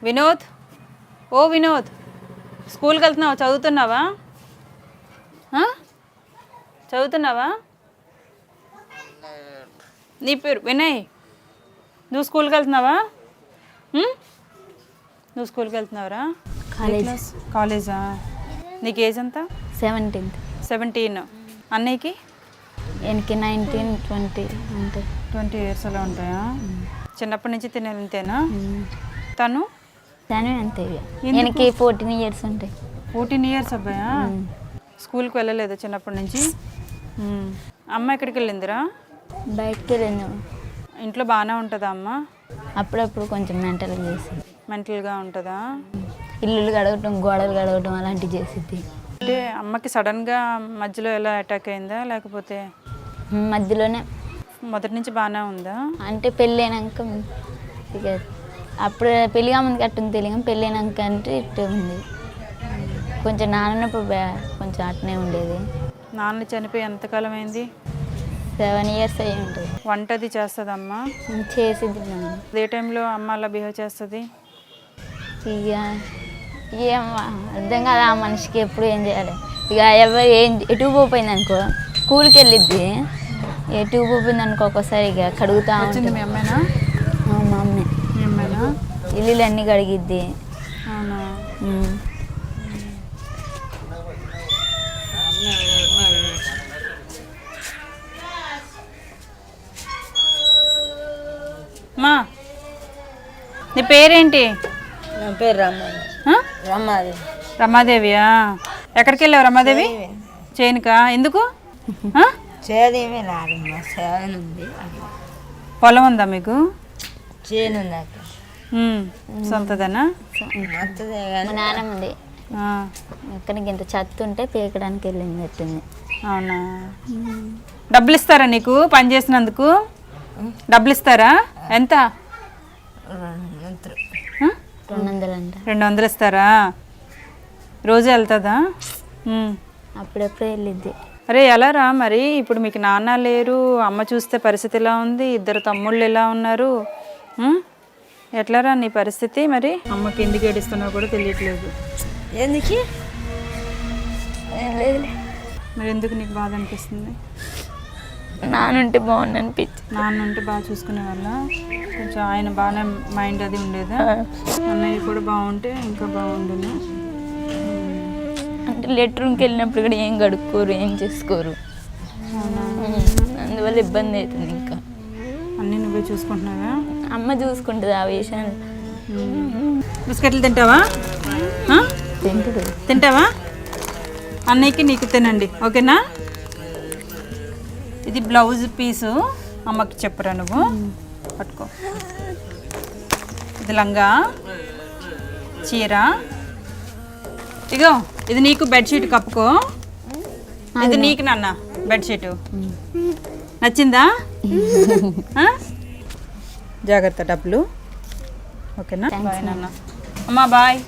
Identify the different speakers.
Speaker 1: వినోద్, ఓ వినోద్, స్కూల్కి వెళ్తున్నావా? చదువుతున్నావా? చదువుతున్నావా? నీ పేరు వినయ్. నువ్వు స్కూల్కి వెళ్తున్నావా? నువ్వు స్కూల్కి వెళ్తున్నావురా? కాలేజా? నీకు ఏజ్ ఎంత? 17. అన్నయ్యకి?
Speaker 2: ఎనికి 19, 20 అంటే
Speaker 1: 20 years అలా ఉంటాయా? చిన్నప్పటి నుంచి తినేంతేనా? తను
Speaker 2: అంతే. ఎనికి 14 years ఉంటాయి.
Speaker 1: 14 years అబ్బాయా? స్కూల్కి వెళ్ళలేదు చిన్నప్పటి నుంచి? అమ్మ ఎక్కడికి వెళ్ళిందిరా?
Speaker 2: బయటికి వెళ్ళింది.
Speaker 1: ఇంట్లో బాగానే ఉంటుందా అమ్మ?
Speaker 2: అప్పుడప్పుడు కొంచెం
Speaker 1: మెంటల్గా ఉంటుందా?
Speaker 2: ఇల్లులు గడగటం, గోడలు గడగటం అలాంటివి చేసిద్ది.
Speaker 1: అంటే అమ్మకి సడన్గా మధ్యలో ఎలా అటాక్ అయిందా లేకపోతే
Speaker 2: మధ్యలోనే?
Speaker 1: మొదటి నుంచి బాగానే ఉందా?
Speaker 2: అంటే పెళ్ళైనాక ఇక అప్పుడు పెళ్ళిగా ముందుకు అట్టుంది తెలియదు, పెళ్ళైనాక అంటే ఇట్టే ఉంది. కొంచెం నాన్నప్పుడు కొంచెం అట్నే ఉండేది.
Speaker 1: నాన్న చనిపోయి ఎంతకాలం అయింది?
Speaker 2: 7 years అయ్యి ఉంటుంది.
Speaker 1: వంట అది చేస్తుందమ్మా?
Speaker 2: చేసిద్ది.
Speaker 1: ఏ టైంలో అమ్మ అలా బిహేవ్ చేస్తుంది?
Speaker 2: ఇక ఏం అర్థం కాదు ఆ మనిషికి ఎప్పుడు ఏం చేయాలి. ఇక ఎవరు ఎటు పోయింది అనుకో స్కూల్కి వెళ్ళిద్ది, ఎటు పోయింది అనుకో ఒక్కోసారి ఇక కడుగుతా ఉంటుంది.
Speaker 1: మీ అమ్మాయినా?
Speaker 2: మా అమ్మే.
Speaker 1: మీ అమ్మాయినా?
Speaker 2: ఇల్లులు అన్నీ కడిగిద్ది.
Speaker 1: అవునా? మా నీ పేరేంటి?
Speaker 3: నా పేరు రమాదేవి.
Speaker 1: రమాదేవియా? ఎక్కడికి వెళ్ళావు రమాదేవి? చేనుకా? ఎందుకు?
Speaker 3: చేదేమీ రాదమ్మా, చేను ఉంది.
Speaker 1: పొలం ఉందా మీకు?
Speaker 3: చేను ఉంది అక్కడ.
Speaker 1: సొంతదేనా?
Speaker 2: మా నాన్నమ్మ ఉంది. ఎక్కడికి ఇంత చెత్త ఉంటే పీకడానికి వెళ్ళింది ఎట్టుంది.
Speaker 1: అవునా? డబ్బులు ఇస్తారా నీకు పని చేసినందుకు? డబ్బులు ఇస్తారా? ఎంత?
Speaker 2: 200 అంట.
Speaker 1: 200 ఇస్తారా? రోజు వెళ్తుందా?
Speaker 2: అప్పుడెప్పుడు వెళ్ళిద్ది.
Speaker 1: అరే ఎలా రా మరి? ఇప్పుడు మీకు నాన్న లేరు, అమ్మ చూస్తే పరిస్థితి ఎలా ఉంది, 2 తమ్ముళ్ళు ఎలా ఉన్నారు, ఎట్లారా నీ పరిస్థితి? మరి అమ్మకి ఎందుకు ఏడుస్తున్నావు కూడా తెలియట్లేదు.
Speaker 3: ఎందుకు?
Speaker 1: మరి ఎందుకు నీకు బాధ అనిపిస్తుంది?
Speaker 2: నాన్నుంటే బాగుంది అనిపించి.
Speaker 1: నాన్న ఉంటే బాగా చూసుకునే వల్ల కొంచెం ఆయన బాగానే మైండ్ అది ఉండేదా? అన్నయ్య కూడా బాగుంటే ఇంకా బాగుండేనా?
Speaker 2: అంటే లెట్రూమ్కి వెళ్ళినప్పుడు కూడా ఏం కడుక్కోరు, ఏం చేసుకోరు. అందువల్ల ఇబ్బంది అవుతుంది. ఇంకా
Speaker 1: అన్నీ నువ్వే చూసుకుంటున్నావా?
Speaker 2: అమ్మ చూసుకుంటుంది ఆ విషయాన్ని.
Speaker 1: బిస్కెట్లు తింటావా? తింటావా? అన్నయ్యకి నీకు తినండి, ఓకేనా? ఇది బ్లౌజ్ పీసు, అమ్మకి చెప్పురా నువ్వు పట్టుకో. ఇది లంగా, చీర, ఇగో ఇది నీకు బెడ్షీట్ కప్పుకో. ఇది నీకు నాన్న బెడ్షీటు. నచ్చిందా? జాగ్రత్త డబ్బులు, ఓకేనా? బాయ్ నాన్న. అమ్మా బాయ్.